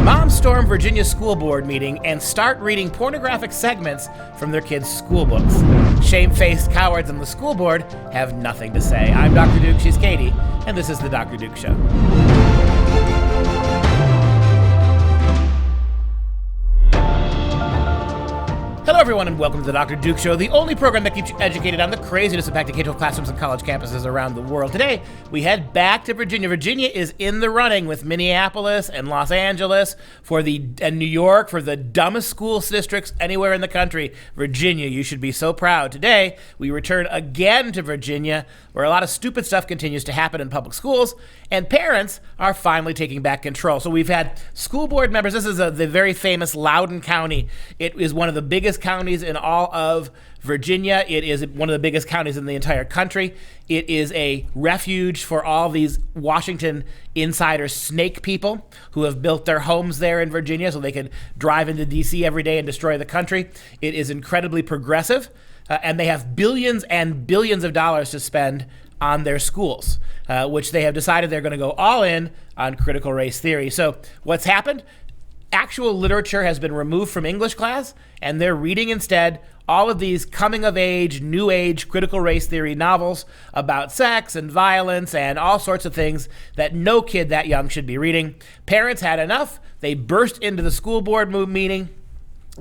Moms storm Virginia school board meeting and start reading pornographic segments from their kids' school books. Shame-faced cowards on the school board have nothing to say. I'm Dr. Duke, she's Katie, and this is The Dr. Duke Show. Hello, everyone, and welcome to The Dr. Duke Show, the only program that keeps you educated on the craziness impacting K-12 classrooms and college campuses around the world. Today, we head back to Virginia. Virginia is in the running with Minneapolis and Los Angeles and New York for the dumbest school districts anywhere in the country. Virginia, you should be so proud. Today, we return again to Virginia, where a lot of stupid stuff continues to happen in public schools, and parents are finally taking back control. So we've had school board members. This is the very famous Loudoun County. It is one of the biggest counties in all of Virginia. It is one of the biggest counties in the entire country. It is a refuge for all these Washington insider snake people who have built their homes there in Virginia so they can drive into D.C. every day and destroy the country. It is incredibly progressive, and they have billions and billions of dollars to spend on their schools, which they have decided they're going to go all in on critical race theory. So what's happened? Actual literature has been removed from English class, and they're reading instead all of these coming-of-age, new-age critical race theory novels about sex and violence and all sorts of things that no kid that young should be reading. Parents had enough. They burst into the school board meeting.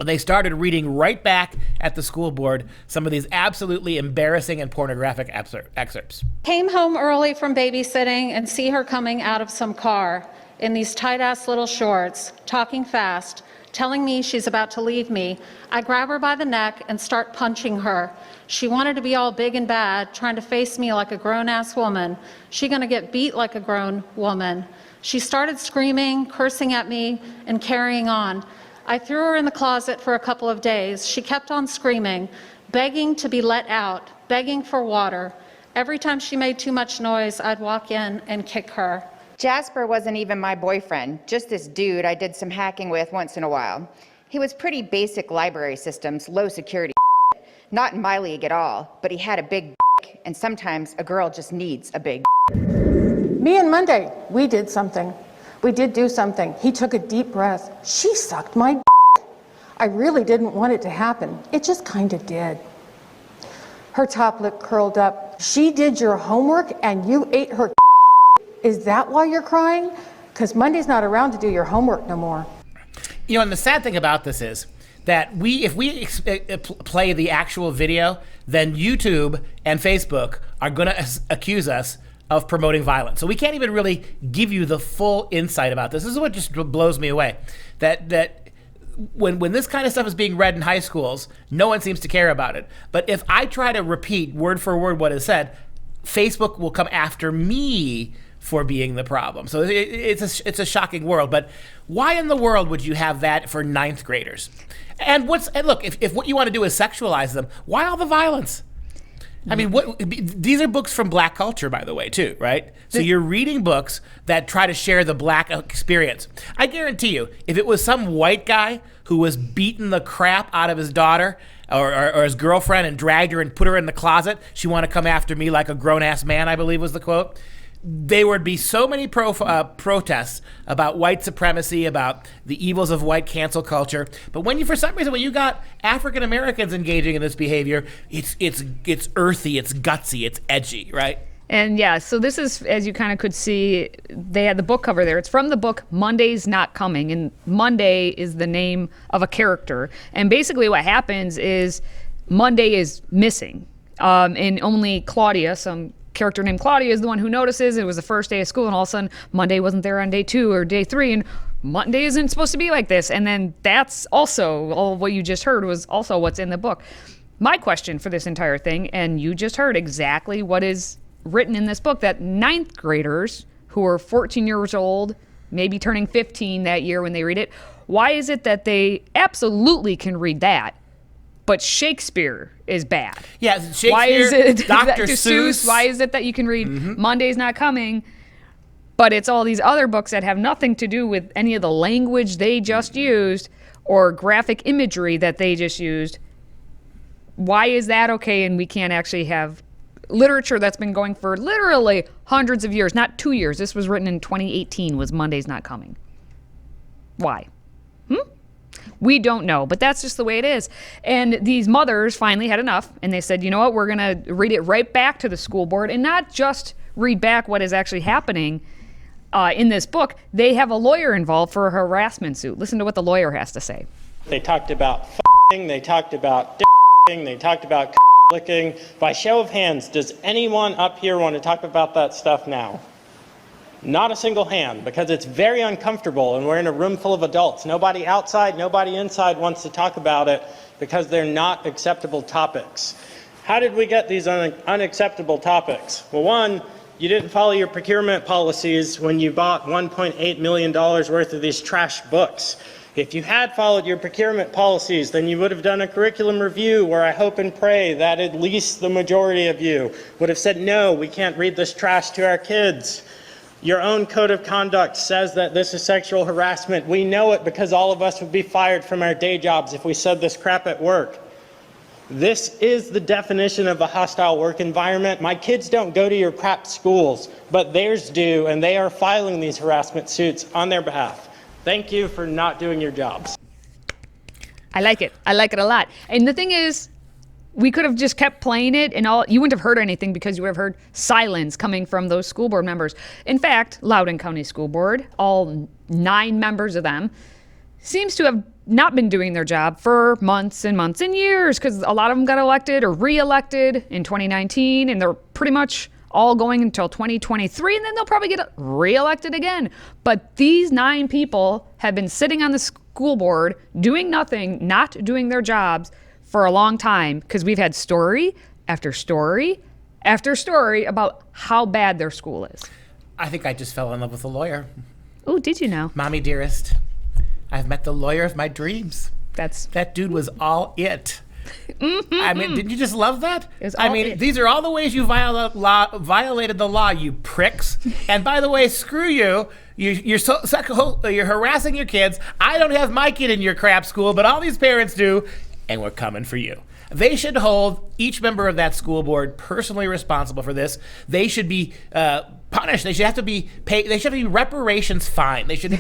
They started reading right back at the school board some of these absolutely embarrassing and pornographic excerpts. Came home early from babysitting and see her coming out of some car in these tight-ass little shorts, talking fast, telling me she's about to leave me. I grab her by the neck and start punching her. She wanted to be all big and bad, trying to face me like a grown-ass woman. She gonna get beat like a grown woman. She started screaming, cursing at me, and carrying on. I threw her in the closet for a couple of days. She kept on screaming, begging to be let out, begging for water. Every time she made too much noise, I'd walk in and kick her. Jasper wasn't even my boyfriend, just this dude I did some hacking with once in a while. He was pretty basic library systems, low security, not in my league at all, but he had a big and sometimes a girl just needs a big. Me and Monday, we did something. We did do something. He took a deep breath. She sucked my I really didn't want it to happen. It just kind of did. Her top lip curled up. She did your homework and you ate her. Is that why you're crying? Because Monday's not around to do your homework no more. You know, and the sad thing about this is that if we play the actual video, then YouTube and Facebook are going to accuse us of promoting violence. So we can't even really give you the full insight about this. This is what just blows me away. That when this kind of stuff is being read in high schools, no one seems to care about it. But if I try to repeat word for word what is said, Facebook will come after me for being the problem. So it's a shocking world. But why in the world would you have that for ninth graders? And look, if what you want to do is sexualize them, why all the violence? I mean, these are books from Black culture, by the way, too, right? So you're reading books that try to share the Black experience. I guarantee you, if it was some white guy who was beating the crap out of his daughter or his girlfriend and dragged her and put her in the closet, she want to come after me like a grown-ass man, I believe was the quote. There would be so many protests about white supremacy, about the evils of white cancel culture. But for some reason, when you got African Americans engaging in this behavior, it's earthy, it's gutsy, it's edgy, right? And yeah, so this is, as you kind of could see, they had the book cover there. It's from the book Monday's Not Coming, and Monday is the name of a character. And basically what happens is Monday is missing, and only Claudia, some character named Claudia, is the one who notices. It was the first day of school, and all of a sudden Monday wasn't there on day 2 or day 3, and Monday isn't supposed to be like this. And then that's also, all what you just heard was also what's in the book. My question for this entire thing, and you just heard exactly what is written in this book, that ninth graders who are 14 years old, maybe turning 15 that year when they read it, why is it that they absolutely can read that, but Shakespeare is bad? Yeah, Shakespeare, why is it Dr. Seuss. Why is it that you can read Monday's Not Coming, but it's all these other books that have nothing to do with any of the language they just used or graphic imagery that they just used? Why is that okay and we can't actually have literature that's been going for literally hundreds of years, not 2 years. This was written in 2018, was Monday's Not Coming. Why? We don't know, but that's just the way it is. And these mothers finally had enough, and they said, you know what, we're going to read it right back to the school board, and not just read back what is actually happening in this book. They have a lawyer involved for a harassment suit. Listen to what the lawyer has to say. They talked about f***ing, they talked about d***ing, they talked about licking. By show of hands, does anyone up here want to talk about that stuff now? Not a single hand, because it's very uncomfortable and we're in a room full of adults. Nobody outside, nobody inside wants to talk about it because they're not acceptable topics. How did we get these unacceptable topics? Well, one, you didn't follow your procurement policies when you bought $1.8 million worth of these trash books. If you had followed your procurement policies, then you would have done a curriculum review where I hope and pray that at least the majority of you would have said, no, we can't read this trash to our kids. Your own code of conduct says that this is sexual harassment. We know it because all of us would be fired from our day jobs if we said this crap at work. This is the definition of a hostile work environment. My kids don't go to your crap schools, but theirs do, and they are filing these harassment suits on their behalf. Thank you for not doing your jobs. I like it. I like it a lot. And the thing is, we could have just kept playing it and you wouldn't have heard anything because you would have heard silence coming from those school board members. In fact, Loudoun County School Board, all 9 members of them, seems to have not been doing their job for months and months and years, because a lot of them got elected or re-elected in 2019, and they're pretty much all going until 2023, and then they'll probably get re-elected again. But these 9 people have been sitting on the school board doing nothing, not doing their jobs for a long time, because we've had story after story after story about how bad their school is. I think I just fell in love with a lawyer. Oh, did you know? Mommy dearest, I've met the lawyer of my dreams. That dude was all it. Mm-hmm. I mean, didn't you just love that? These are all the ways you violated the law, you pricks. And by the way, screw you. You're harassing your kids. I don't have my kid in your crap school, but all these parents do. And we're coming for you. They should hold each member of that school board personally responsible for this. They should be punished. They should have to be paid. They should be reparations fined. They should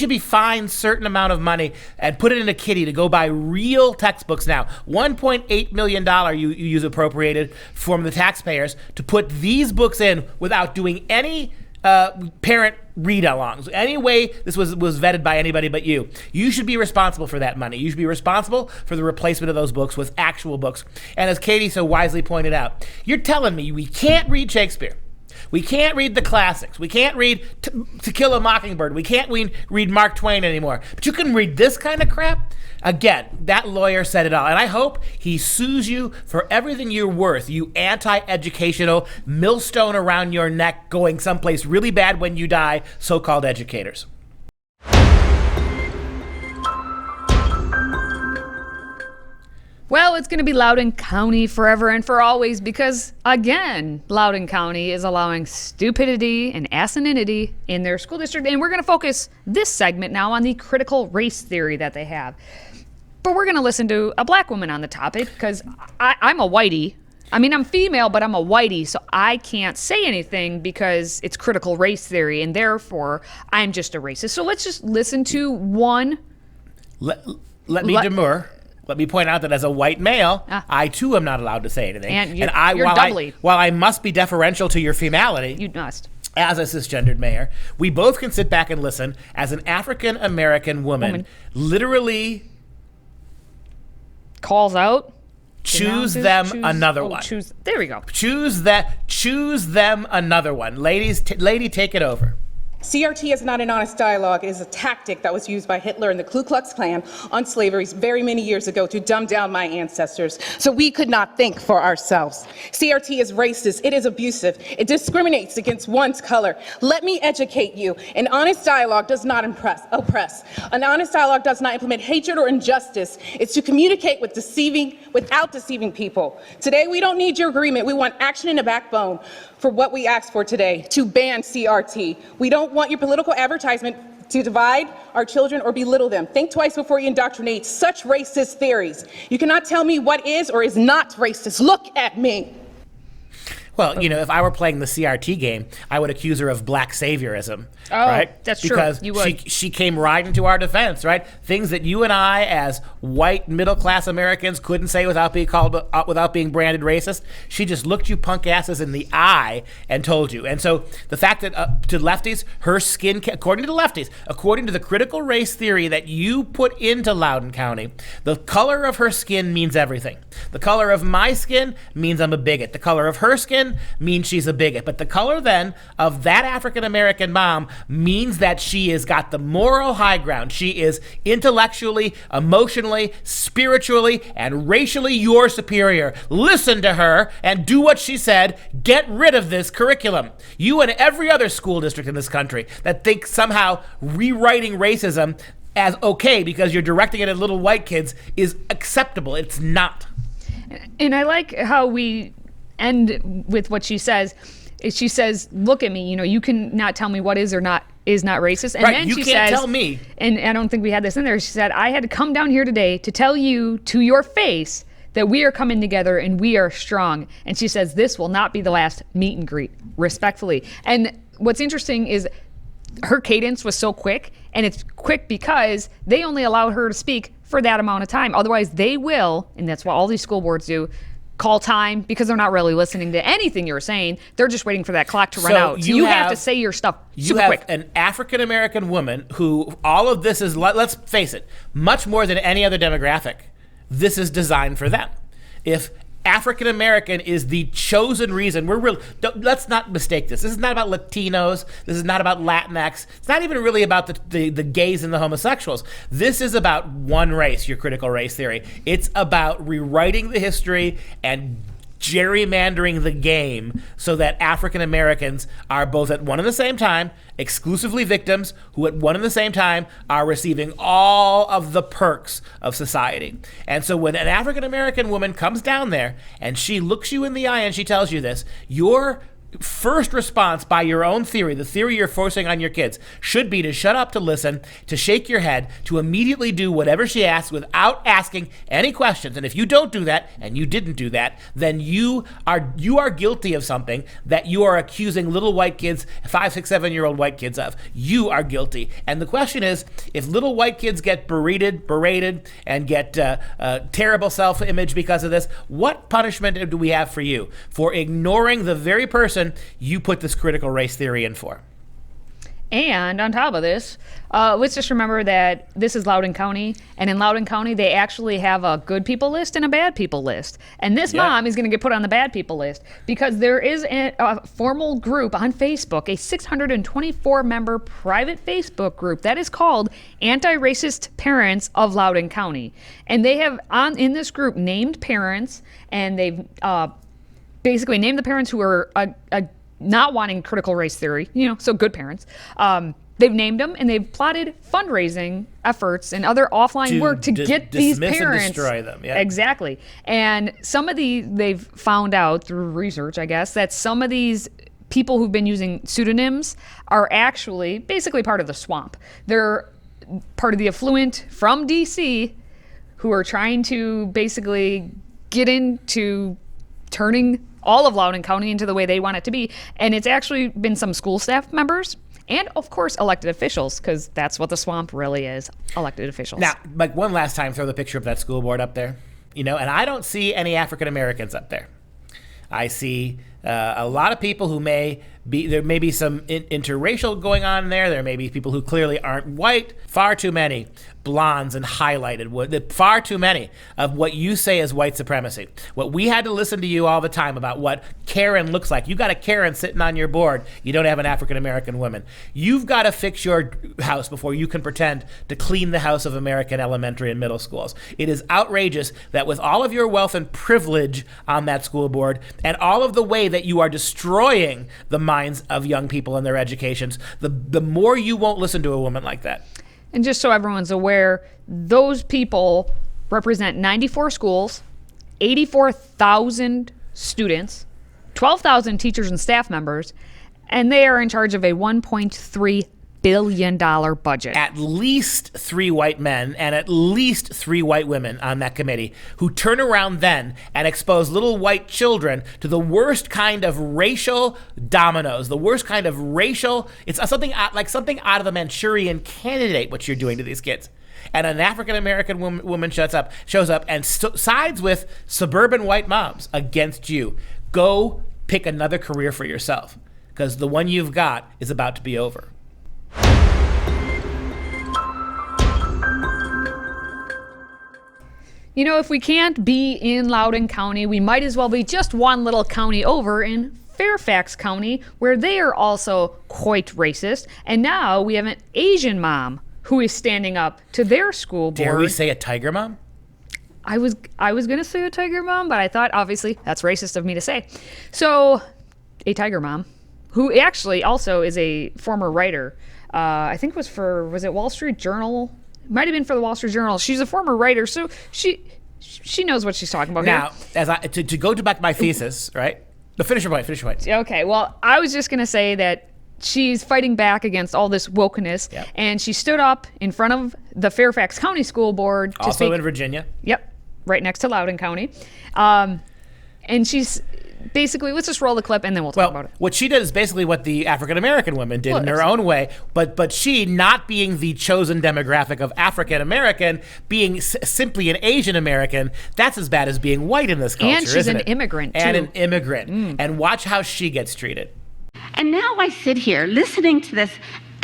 be fined certain amount of money and put it in a kitty to go buy real textbooks now. $1.8 million you use appropriated from the taxpayers to put these books in without doing any parent read-alongs. Anyway, this was vetted by anybody but you. You should be responsible for that money. You should be responsible for the replacement of those books with actual books. And as Katie so wisely pointed out, you're telling me we can't read Shakespeare. We can't read the classics. We can't read To Kill a Mockingbird. We can't read Mark Twain anymore. But you can read this kind of crap? Again, that lawyer said it all. And I hope he sues you for everything you're worth, you anti-educational millstone around your neck going someplace really bad when you die, so-called educators. Well, it's going to be Loudoun County forever and for always because, again, Loudoun County is allowing stupidity and asininity in their school district. And we're going to focus this segment now on the critical race theory that they have. But we're going to listen to a black woman on the topic because I'm a whitey. I mean, I'm female, but I'm a whitey, so I can't say anything because it's critical race theory, and therefore I'm just a racist. So let's just listen to one. Let me demur. Let me point out that as a white male, I too am not allowed to say anything. And you're doubly. While I must be deferential to your femality, you must. As a cisgendered mayor, we both can sit back and listen as an African American woman literally calls out. Choose another one. There we go. Choose them another one. Lady, take it over. CRT is not an honest dialogue. It is a tactic that was used by Hitler and the Ku Klux Klan on slavery very many years ago to dumb down my ancestors so we could not think for ourselves. CRT is racist. It is abusive. It discriminates against one's color. Let me educate you. An honest dialogue does not oppress. An honest dialogue does not implement hatred or injustice. It's to communicate without deceiving people. Today, we don't need your agreement. We want action and a backbone for what we asked for today, to ban CRT. We don't want your political advertisement to divide our children or belittle them. Think twice before you indoctrinate such racist theories. You cannot tell me what is or is not racist. Look at me. Well, if I were playing the CRT game, I would accuse her of black saviorism. Oh, right? that's true. Because You would. she came right into our defense, right? Things that you and I, as white middle-class Americans, couldn't say without being branded racist. She just looked you punk asses in the eye and told you. And so the fact that to lefties, her skin, according to the lefties, according to the critical race theory that you put into Loudoun County, the color of her skin means everything. The color of my skin means I'm a bigot. The color of her skin means she's a bigot. But the color then of that African-American mom means that she has got the moral high ground. She is intellectually, emotionally, spiritually, and racially your superior. Listen to her and do what she said. Get rid of this curriculum. You and every other school district in this country that thinks somehow rewriting racism as okay because you're directing it at little white kids is acceptable. It's not. And I like how we end with what she says. She says, look at me, you can not tell me what is or not is not racist. And right, then you she can't says, tell me. And I don't think we had this in there. She said, I had to come down here today to tell you to your face that we are coming together and we are strong. And she says, this will not be the last meet and greet, respectfully. And what's interesting is her cadence was so quick, and it's quick because they only allowed her to speak for that amount of time. Otherwise, they will, and that's what all these school boards do, call time because they're not really listening to anything you're saying. They're just waiting for that clock to run out. So you have to say your stuff super quick. You have an African-American woman who all of this is, let's face it, much more than any other demographic, this is designed for them. If African-American is the chosen reason. Let's not mistake this. This is not about Latinos. This is not about Latinx. It's not even really about the gays and the homosexuals. This is about one race, your critical race theory. It's about rewriting the history and gerrymandering the game so that African Americans are both at one and the same time exclusively victims who at one and the same time are receiving all of the perks of society. And so when an African American woman comes down there and she looks you in the eye and she tells you this, your first response by your own theory, the theory you're forcing on your kids, should be to shut up, to listen, to shake your head, to immediately do whatever she asks without asking any questions. And if you don't do that, and you didn't do that, then you are guilty of something that you are accusing little white kids, 5, 6, 7-year-old white kids of. You are guilty. And the question is, if little white kids get berated, and get terrible self-image because of this, what punishment do we have for you for ignoring the very person you put this critical race theory in for? And on top of this, let's just remember that this is Loudoun County, and in Loudoun County, they actually have a good people list and a bad people list. And this mom is going to get put on the bad people list because there is a formal group on Facebook, a 624-member private Facebook group that is called Anti-Racist Parents of Loudoun County. And they have in this group named parents, and they've basically named the parents who are not wanting critical race theory, so good parents. They've named them, and they've plotted fundraising efforts and other offline work to get these parents. And destroy them. Yeah. Exactly. And they've found out through research, I guess, that some of these people who've been using pseudonyms are actually basically part of the swamp. They're part of the affluent from DC who are trying to basically get into turning all of Loudoun County into the way they want it to be. And it's actually been some school staff members and, of course, elected officials, because that's what the swamp really is, elected officials. Now, like one last time, throw the picture of that school board up there. And I don't see any African Americans up there. I see a lot of people who there may be some interracial going on there. There may be people who clearly aren't white. Far too many blondes and highlighted. Far too many of what you say is white supremacy. What we had to listen to you all the time about what Karen looks like. You got a Karen sitting on your board. You don't have an African American woman. You've got to fix your house before you can pretend to clean the house of American elementary and middle schools. It is outrageous that with all of your wealth and privilege on that school board and all of the way that you are destroying the minds of young people and their educations, the more you won't listen to a woman like that. And just so everyone's aware, those people represent 94 schools, 84,000 students, 12,000 teachers and staff members, and they are in charge of a $1.3 billion budget. At least 3 white men and at least 3 white women on that committee who turn around then and expose little white children to the worst kind of racial dominoes, the worst kind of racial, it's something like something out of the Manchurian Candidate, what you're doing to these kids. And an African-American woman shows up and sides with suburban white moms against you. Go pick another career for yourself, because the one you've got is about to be over. You know, if we can't be in Loudoun County, we might as well be just one little county over in Fairfax County, where they are also quite racist. And now we have an Asian mom who is standing up to their school board. Dare we say a tiger mom? I was going to say a tiger mom, but I thought, obviously, that's racist of me to say. So, a tiger mom, who actually also is a former writer, I think was it Wall Street Journal? Might have been for the Wall Street Journal. She's a former writer, so she knows what she's talking about now, here. To go back to my thesis, right? No, finish your point. Okay, well, I was just going to say that she's fighting back against all this wokeness, yep. And she stood up in front of the Fairfax County School Board to also speak. in Virginia. Yep, right next to Loudoun County. And she's basically, let's just roll the clip and then we'll talk about it. What she did is basically what the African-American woman did in her own way, but she, not being the chosen demographic of African-American, being simply an Asian American, that's as bad as being white in this culture, and she's isn't an it? immigrant, too. And an immigrant. And watch how she gets treated. And now I sit here listening to this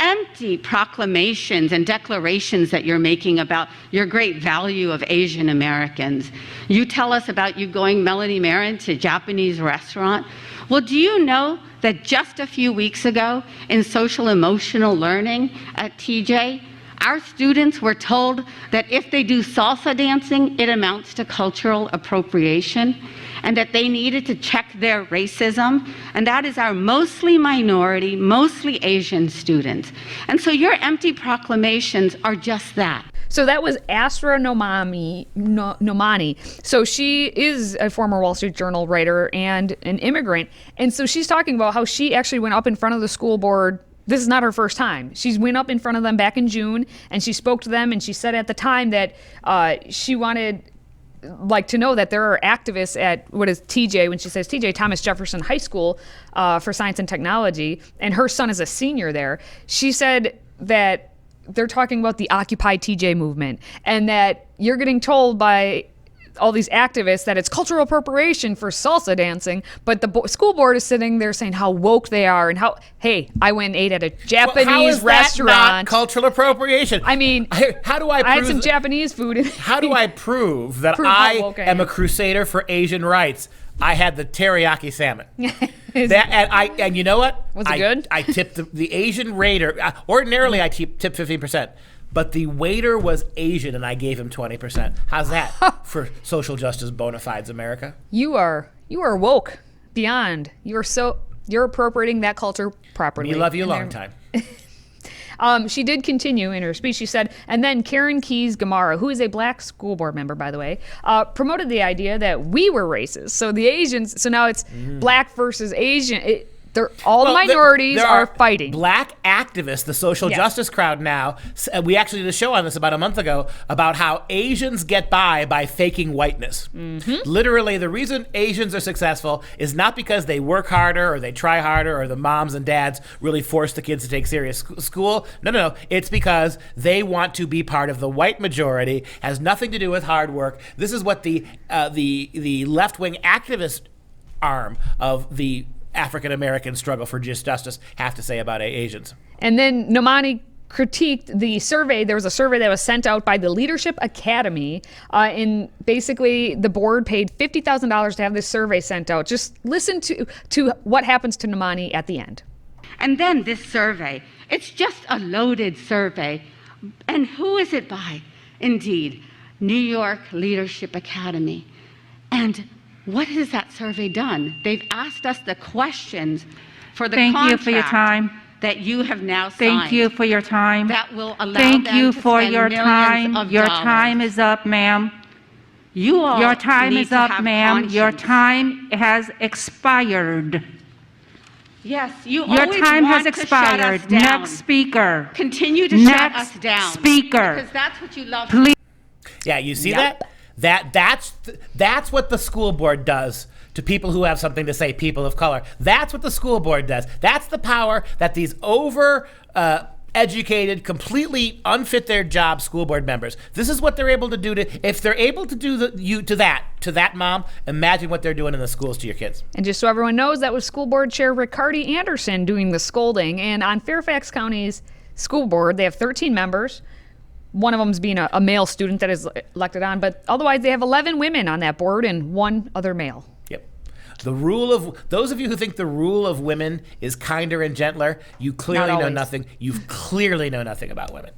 empty proclamations and declarations that you're making about your great value of Asian Americans. You tell us about you going, Melanie Marin, to a Japanese restaurant. Well, do you know that just a few weeks ago in social emotional learning at TJ, our students were told that if they do salsa dancing, it amounts to cultural appropriation, and that they needed to check their racism, and that is our mostly minority, mostly Asian students. And so your empty proclamations are just that. So that was Asra Nomani. So she is a former Wall Street Journal writer and an immigrant. And so she's talking about how she actually went up in front of the school board. This is not her first time. She went up in front of them back in June, and she spoke to them, and she said at the time that she wanted to know that there are activists at, what is TJ, when she says TJ, Thomas Jefferson High School for Science and Technology, and her son is a senior there. She said that they're talking about the Occupy TJ movement, and that you're getting told by all these activists that it's cultural appropriation for salsa dancing, but the school board is sitting there saying how woke they are and how, hey, I went and ate at a Japanese restaurant. That not cultural appropriation? I mean, how do I had some Japanese food. How do I prove that I am a crusader for Asian rights? I had the teriyaki salmon. And you know what? Was it good? I tipped the Asian waiter. Ordinarily, I tip 15%. But the waiter was Asian, and I gave him 20%. How's that for social justice bona fides, America? You are woke beyond. You're appropriating that culture properly. We love you a long time. She did continue in her speech. She said, and then Karen Keyes Gamara, who is a black school board member, by the way, promoted the idea that we were racist. So the Asians. So now it's black versus Asian. Minorities are fighting. Black activists, the social justice crowd now, we actually did a show on this about a month ago about how Asians get by faking whiteness. Mm-hmm. Literally, the reason Asians are successful is not because they work harder or they try harder or the moms and dads really force the kids to take serious school. No. It's because they want to be part of the white majority. Has nothing to do with hard work. This is what the left-wing activist arm of the African-American struggle for just justice have to say about Asians. And then Nomani critiqued the survey. There was a survey that was sent out by the Leadership Academy, and basically the board paid $50,000 to have this survey sent out. Just listen to what happens to Nomani at the end. And then this survey, it's just a loaded survey. And who is it by? Indeed, New York Leadership Academy. And what has that survey done? They've asked us the questions for the contract. Thank you for your time. That you have now signed. Thank you for your time. That will allow Thank them you to for spend your millions time. of Your dollars. time is up, ma'am. You all Your time need is to up, have ma'am. Your conscience. time has expired. Yes, you Your always time has want to shut us expired. down. Next speaker. Continue to shut Next us down. speaker. Because that's what you love. Please. Yeah, you see Yep. that's what the school board does to people who have something to say, people of color. That's what the school board does. That's the power that these educated, completely unfit their job school board members. This is what they're able to do if they're able to do to that mom, imagine what they're doing in the schools to your kids. And just so everyone knows, that was School Board Chair Riccardi Anderson doing the scolding. And on Fairfax County's school board, they have 13 members. One of them's being a male student that is elected on, but otherwise they have 11 women on that board and one other male. Yep. Those of you who think the rule of women is kinder and gentler, you clearly know nothing. You clearly know nothing about women.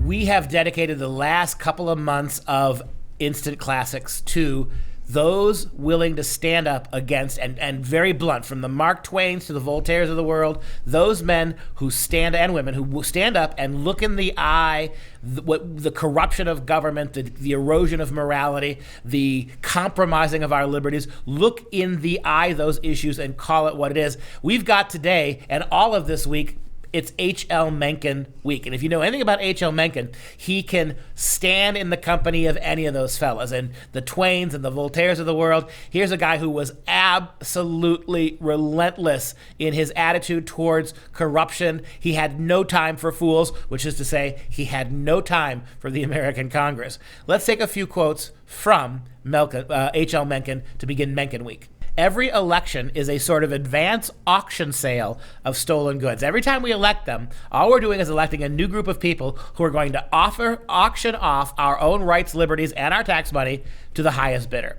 We have dedicated the last couple of months of Instant Classics to those willing to stand up against, and very blunt, from the Mark Twains to the Voltaires of the world, those men who stand, and women who stand up and look in the eye the corruption of government, the erosion of morality, the compromising of our liberties, look in the eye those issues and call it what it is. We've got today, and all of this week, it's H.L. Mencken week. And if you know anything about H.L. Mencken, he can stand in the company of any of those fellas. And the Twains and the Voltaires of the world, here's a guy who was absolutely relentless in his attitude towards corruption. He had no time for fools, which is to say, he had no time for the American Congress. Let's take a few quotes from H.L. Mencken to begin Mencken week. Every election is a sort of advance auction sale of stolen goods. Every time we elect them, all we're doing is electing a new group of people who are going to auction off our own rights, liberties, and our tax money to the highest bidder.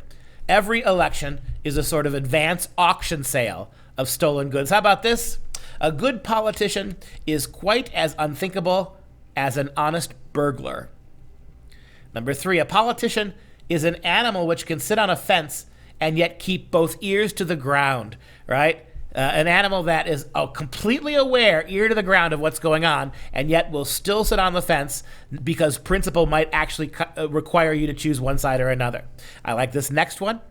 Every election is a sort of advance auction sale of stolen goods. How about this? A good politician is quite as unthinkable as an honest burglar. Number 3, a politician is an animal which can sit on a fence and yet keep both ears to the ground, right? An animal that is completely aware, ear to the ground, of what's going on, and yet will still sit on the fence because principle might actually require you to choose one side or another. I like this next one.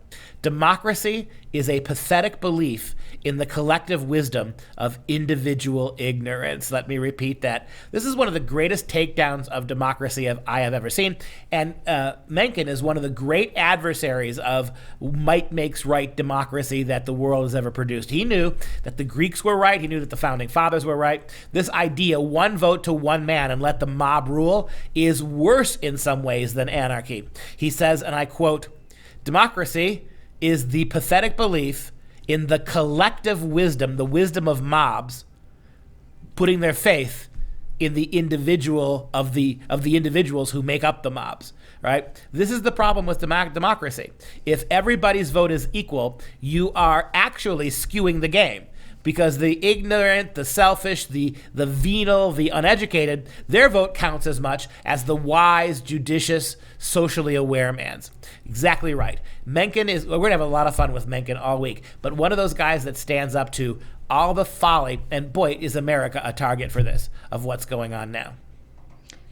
Democracy is a pathetic belief in the collective wisdom of individual ignorance. Let me repeat that. This is one of the greatest takedowns of democracy I have ever seen. And Mencken is one of the great adversaries of might makes right democracy that the world has ever produced. He knew that the Greeks were right. He knew that the founding fathers were right. This idea, one vote to one man and let the mob rule, is worse in some ways than anarchy. He says, and I quote, "Democracy is the pathetic belief in the collective wisdom, the wisdom of mobs, putting their faith in the individual of the individuals who make up the mobs," right? This is the problem with democracy. If everybody's vote is equal, you are actually skewing the game. Because the ignorant, the selfish, the venal, the uneducated, their vote counts as much as the wise, judicious, socially aware man's. Exactly right. Mencken we're going to have a lot of fun with Mencken all week, but one of those guys that stands up to all the folly, and boy, is America a target for this, of what's going on now.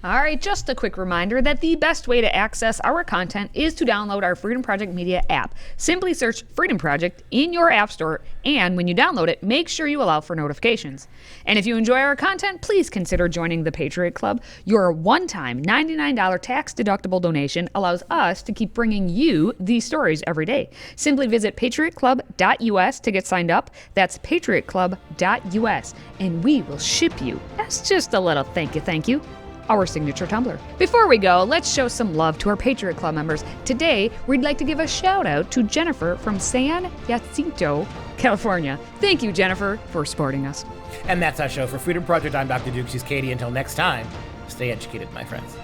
All right, just a quick reminder that the best way to access our content is to download our Freedom Project Media app. Simply search Freedom Project in your app store, and when you download it, make sure you allow for notifications. And if you enjoy our content, please consider joining the Patriot Club. Your one-time $99 tax-deductible donation allows us to keep bringing you these stories every day. Simply visit patriotclub.us to get signed up. That's patriotclub.us, and we will ship you, as just a little thank you, our signature tumbler. Before we go, let's show some love to our Patriot Club members. Today, we'd like to give a shout out to Jennifer from San Jacinto, California. Thank you, Jennifer, for supporting us. And that's our show. For Freedom Project, I'm Dr. Duke. She's Katie. Until next time, stay educated, my friends.